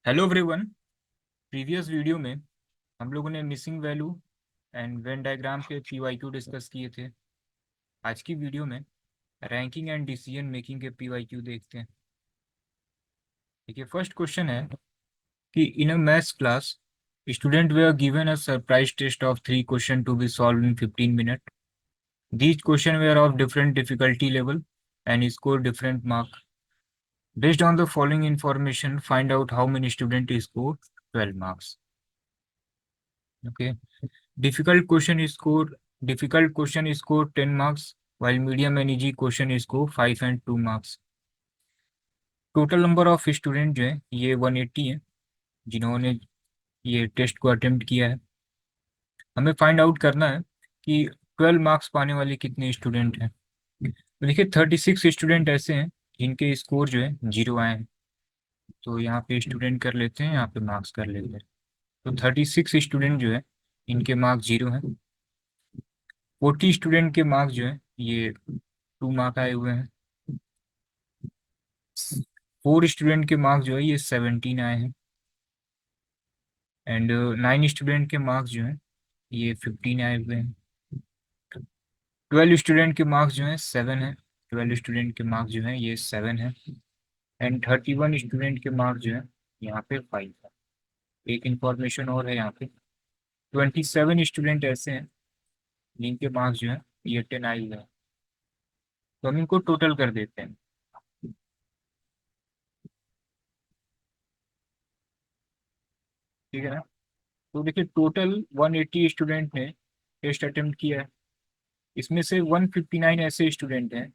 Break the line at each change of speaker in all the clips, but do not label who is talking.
Hello everyone. Previous video में हम लोगों ने missing value and Venn diagram के पीवाईक्यू डिस्कस किए थे। आज की वीडियो में रैंकिंग एंड डिसीजन मेकिंग के पीवाईक्यू देखते हैं। देखिए, फर्स्ट क्वेश्चन है कि in a maths class student वे are given a surprise test of 3 question to be solve in 15 minute. These question were of different difficulty level and score different mark. Based on the following information, find out how many students score 12 marks. Okay. Difficult question score 10 marks, while medium and easy question score 5 and 2 marks. Total number of student जो है ये 180 है जिन्होंने ये test को attempt किया है। हमें फाइंड आउट करना है कि 12 मार्क्स पाने वाले कितने स्टूडेंट हैं। तो देखिए 36 स्टूडेंट ऐसे हैं जिनके स्कोर जो है 0 आए हैं। तो यहाँ पे स्टूडेंट कर लेते हैं, यहाँ पे मार्क्स कर लेते हैं। तो 36 स्टूडेंट जो है इनके मार्क्स 0 हैं। 40 स्टूडेंट के मार्क्स जो है ये 2 मार्क आए हुए हैं। 4 स्टूडेंट के मार्क्स जो है ये 17 आए हैं। एंड 9 स्टूडेंट के मार्क्स जो है ये 15 आए हुए हैं। 12 स्टूडेंट के मार्क्स जो है 7 है। 12 स्टूडेंट के मार्क्स जो है ये 7 है। एंड 31 स्टूडेंट के मार्क्स जो है यहाँ पे 5 है। एक इंफॉर्मेशन और है, यहाँ पे 27 स्टूडेंट ऐसे हैं जिनके मार्क्स जो है ये 10 आए हुए हैं। तो हम इनको टोटल कर देते हैं। ठीक है ना। तो देखिए टोटल 180 स्टूडेंट ने टेस्ट अटेम्प्ट किया है। इसमें से 159 ऐसे स्टूडेंट हैं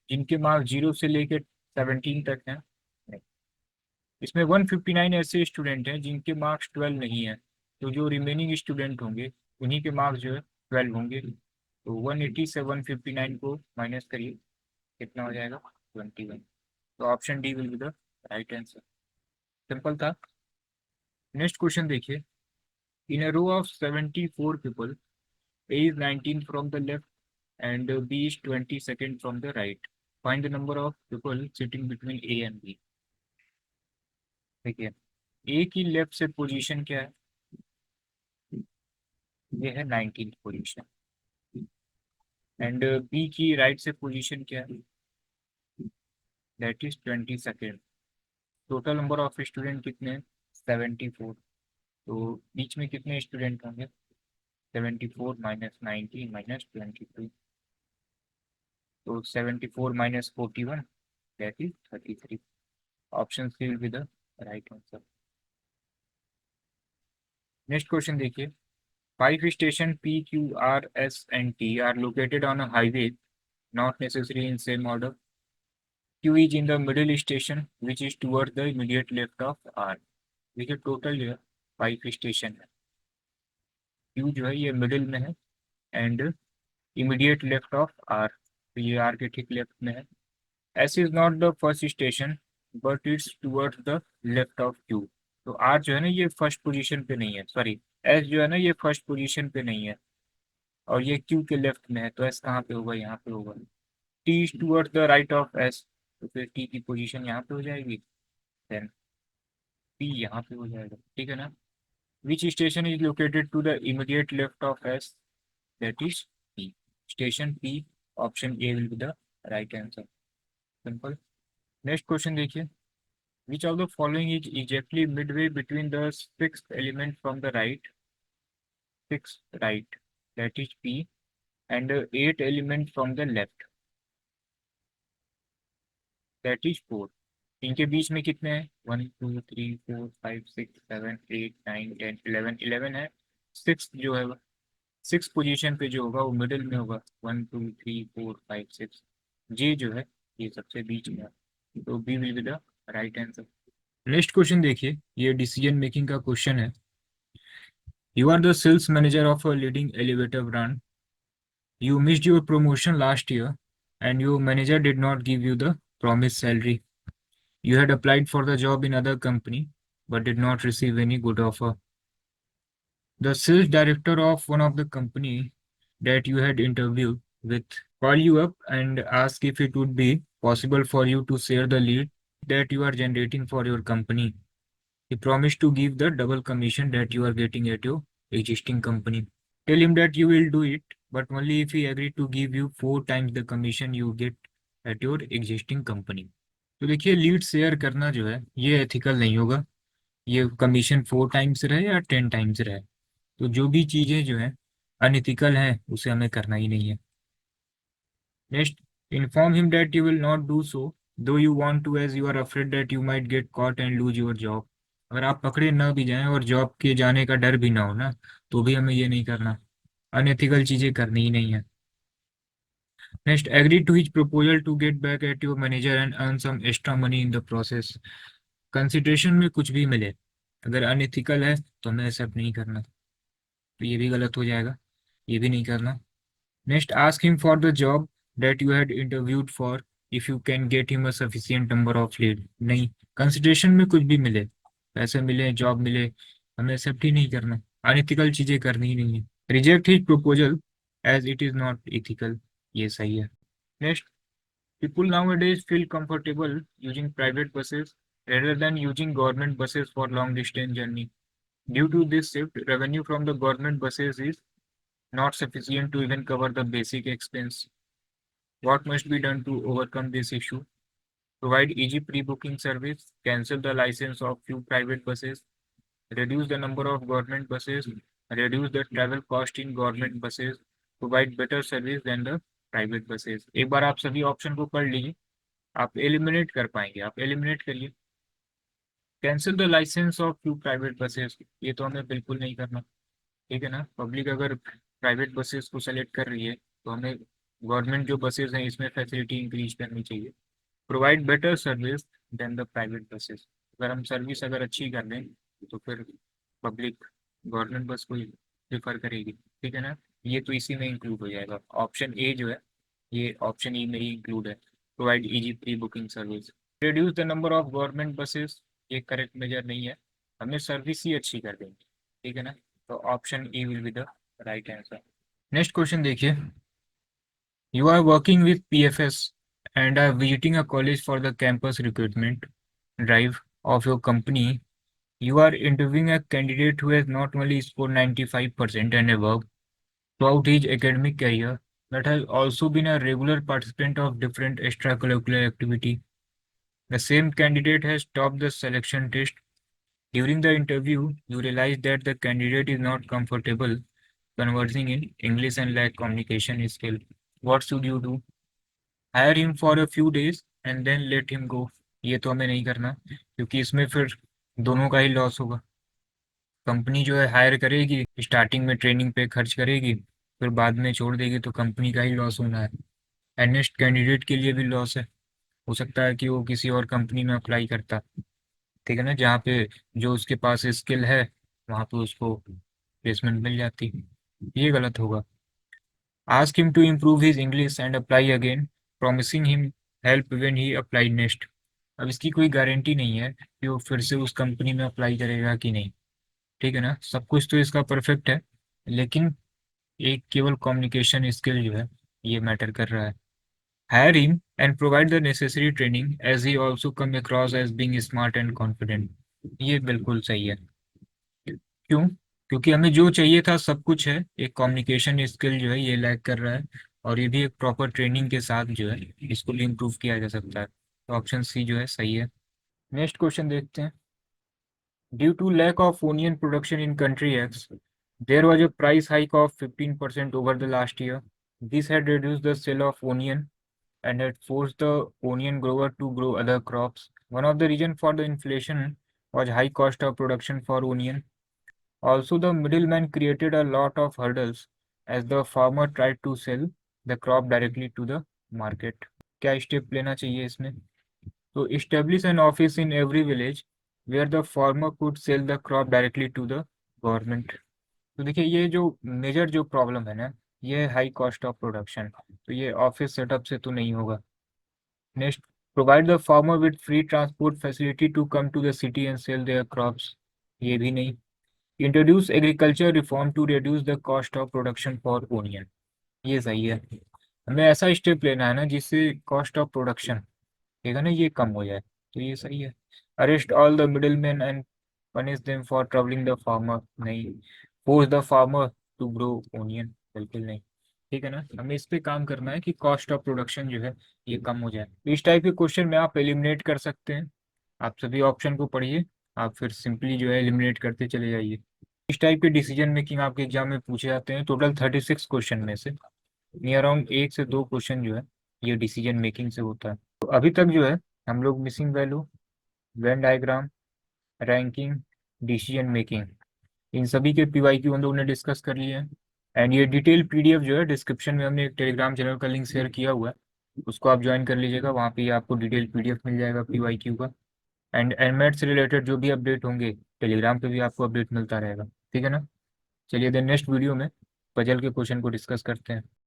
जिनके मार्क्स 0 से लेकर 17 तक हैं। इसमें 159 ऐसे स्टूडेंट हैं जिनके मार्क्स 12 नहीं है। तो जो रिमेनिंग स्टूडेंट होंगे उन्हीं के मार्क्स जो है 12 होंगे। तो 180 से 159 को माइनस करिए, कितना हो जाएगा 21। तो option D will be the right answer. Simple था। नेक्स्ट क्वेश्चन देखिए। In a row of 74 people, A is 19 from the left and B is 22nd from the right. Find the number of people sitting between A and B. देखिए A की left से position क्या है, ये है 19 position. And B की right से position क्या है, that is 22nd। Total number of student कितने हैं, 74। तो बीच में कितने स्टूडेंट होंगे, 74 माइनस 19 माइनस 22। तो 74 minus 41 that is 33। Option C will be the right answer. Next question देखिए। 5 station P, Q, R, S and T are located on a highway, not necessary in same order. Q is in the middle station, which is towards the immediate left of R. देखिए total जो है 5 station है। Q जो है ये middle में है and immediate left of R, तो ये R के ठीक लेफ्ट में है। S is not the first station, but it's towards the left of Q. तो R जो है ना ये फर्स्ट पोजीशन पे नहीं है, सॉरी S जो है ना ये फर्स्ट पोजीशन पे नहीं है और ये Q के लेफ्ट में है। तो S कहाँ पे होगा, यहाँ पे होगा। T is towards the right of S, तो फिर T की पोजीशन यहाँ पे हो जाएगी, देन P यहाँ पे हो जाएगा। ठीक है ना। Which station is located to the immediate left of S, that is P. Station P, option A will be the right answer. Simple. Next question देखिए। Which of the following is exactly midway between the sixth element from the right, sixth right, that is P, and eighth element from the left, that is 4. इनके बीच में कितने हैं, 1 2 3 4 5 6 7 8 9 10 11, 11 है। Six जो है six position पे जो होगा वो मिडिल में होगा, 1 2 3 4 5 6। जे जो है ये सबसे बीच में है, तो B will be the right answer. Next question देखिए, ये डिसीजन मेकिंग का क्वेश्चन है। You are the sales manager of a leading elevator brand. You missed your promotion last year and your manager did not give you the promised salary. You had applied for the job in other company but did not receive any good offer. The sales director of one of the company that you had interviewed with called you up and asked if it would be possible for you to share the lead that you are generating for your company. He promised to give the double commission that you are getting at your existing company. Tell him that you will do it, but only if he agree to give you 4 times the commission you get at your existing company. तो देखिए, lead share करना जो है ये ethical नहीं होगा। ये commission 4 times रहे या 10 टाइम्स रहे, तो जो भी चीज़ें जो है अनइथिकल हैं उसे हमें करना ही नहीं है। Next, inform him that you will not do so though you want to, as you are afraid that you might get caught and lose your job. अगर आप पकड़े ना भी जाएं और जॉब के जाने का डर भी ना हो ना, तो भी हमें ये नहीं करना। अनएथिकल चीज़ें करनी ही नहीं है। Next, agree to his proposal to get back at your manager and earn some extra money in the process. Consideration में कुछ भी मिले, अगर अनएथिकल है तो हमें एक्सेप्ट नहीं करना, तो ये भी गलत हो जाएगा, ये भी नहीं करना। Next, ask him for the job that you had interviewed for if you can get him a sufficient number of lead. नहीं, कंसिडरेशन में कुछ भी मिले, पैसे मिले, जॉब मिले, हमें एक्सेप्ट ही नहीं करना, अनएथिकल चीज़ें करनी ही नहीं है। Reject his proposal as it is not ethical, ये सही है। Next, people nowadays feel comfortable using private buses rather than using government buses for long distance journey. Due to this shift, revenue from the government buses is not sufficient to even cover the basic expense. What must be done to overcome this issue? Provide easy pre-booking service, cancel the license of few private buses, reduce the number of government buses, reduce the travel cost in government buses, provide better service than the private buses. एक बार आप सभी option को पढ़ लीजिए, आप eliminate कर पाएंगे, आप एलिमिनेट करिए। Cancel the licence of few private buses, ये तो हमें बिल्कुल नहीं करना, ठीक है ना। पब्लिक अगर प्राइवेट बसेस को सेलेक्ट कर रही है तो हमें गवर्नमेंट जो बसेस हैं इसमें फैसिलिटी इंक्रीज करनी चाहिए। Provide better service than the private buses, अगर हम सर्विस अगर अच्छी कर दें तो फिर पब्लिक गवर्नमेंट बस को प्रिफर करेगी, ठीक है ना। ये तो इसी में इंक्लूड हो जाएगा, ऑप्शन ए जो है ये ऑप्शन ई में ही इंक्लूड है। Provide easy pre booking service, reduce the number of government buses, ये करेक्ट मेजर नहीं है, हमें सर्विस ही अच्छी कर देंगे, ठीक है ना। तो option E will be the right answer. Next question देखिए, you are working with PFS and are visiting a college for the campus recruitment drive of your company. You are interviewing a candidate who has not only scored 95% and above throughout his academic career, but has also been a regular participant of different extracurricular activity. The same candidate has topped the selection test. During the interview, you realize that the candidate is not comfortable conversing in English and lack communication skill. What should you do? Hire him for a few days and then let him go. ये तो हमें नहीं करना, क्योंकि इसमें फिर दोनों का ही लॉस होगा। कंपनी जो है हायर करेगी, स्टार्टिंग में ट्रेनिंग पे खर्च करेगी, फिर बाद में छोड़ देगी, तो कंपनी का ही लॉस होना है। एंड नेक्स्ट कैंडिडेट के लिए भी लॉस है, हो सकता है कि वो किसी और कंपनी में अप्लाई करता, ठीक है ना, जहाँ पे जो उसके पास स्किल है वहाँ पे उसको प्लेसमेंट मिल जाती, ये गलत होगा। Ask him to improve his English and apply again, promising him help when he apply next. अब इसकी कोई गारंटी नहीं है कि वो फिर से उस कंपनी में अप्लाई करेगा कि नहीं, ठीक है ना। सब कुछ तो इसका परफेक्ट है, लेकिन एक केवल कम्युनिकेशन स्किल जो है ये मैटर कर रहा है। Hire him and provide the necessary training as he also come across as being smart and confident, ये बिल्कुल सही है। क्यों? क्योंकि हमें जो चाहिए था सब कुछ है, एक कम्युनिकेशन स्किल जो है ये लैक कर रहा है, और ये भी एक प्रॉपर ट्रेनिंग के साथ जो है इसको इम्प्रूव किया जा सकता है, तो ऑप्शन सी जो है सही है। नेक्स्ट क्वेश्चन देखते हैं, due to lack of onion production in country X, there was a price hike of 15% over the last year. This had reduced the sale of onion and had forced the onion grower to grow other crops. One of the reasons for the inflation was high cost of production for onion. Also, the middleman created a lot of hurdles as the farmer tried to sell the crop directly to the market. क्या step लेना चाहिए इसमें? तो establish an office in every village where the farmer could sell the crop directly to the government. तो देखिए, ये जो major जो प्रॉब्लम है ना, ये है हाई कॉस्ट ऑफ प्रोडक्शन, तो ये ऑफिस सेटअप से तो नहीं होगा। Next, provide the farmer with free transport facility to come to the city and sell their crops, ये भी नहीं। Introduce agriculture reform to reduce the cost of production for onion, ये सही है। हमें ऐसा स्टेप लेना है ना जिससे कॉस्ट ऑफ प्रोडक्शन, ठीक है ना, ये कम हो जाए, तो ये सही है। Arrest all the middle man and punish them for troubling the farmer, नहीं। Force the farmer to grow onion, बिल्कुल नहीं। ठीक है ना, हमें इस पे काम करना है कि कॉस्ट ऑफ प्रोडक्शन जो है ये कम हो जाए। तो इस टाइप के क्वेश्चन में आप एलिमिनेट कर सकते हैं। आप सभी ऑप्शन को पढ़िए, आप फिर सिंपली जो है एलिमिनेट करते चले जाइए। इस टाइप के डिसीजन मेकिंग आपके एग्जाम में पूछे जाते हैं। टोटल 36 क्वेश्चन में से नियर अराउंड 1 से 2 क्वेश्चन जो है ये डिसीजन मेकिंग से होता है। तो अभी तक जो है हम लोग missing value, Venn diagram, ranking, decision making, इन सभी के पीवाईक्यू हम लोग ने डिस्कस कर लिए हैं। एंड ये डिटेल पीडीएफ जो है डिस्क्रिप्शन में हमने एक टेलीग्राम चैनल का लिंक शेयर किया हुआ है, उसको आप ज्वाइन कर लीजिएगा। वहाँ पे आपको डिटेल पीडीएफ मिल जाएगा पीवाईक्यू का। एंड एनमेट से रिलेटेड जो भी अपडेट होंगे टेलीग्राम पे भी आपको अपडेट मिलता रहेगा। ठीक है ना, चलिए देन नेक्स्ट वीडियो में पजल के क्वेश्चन को डिस्कस करते हैं।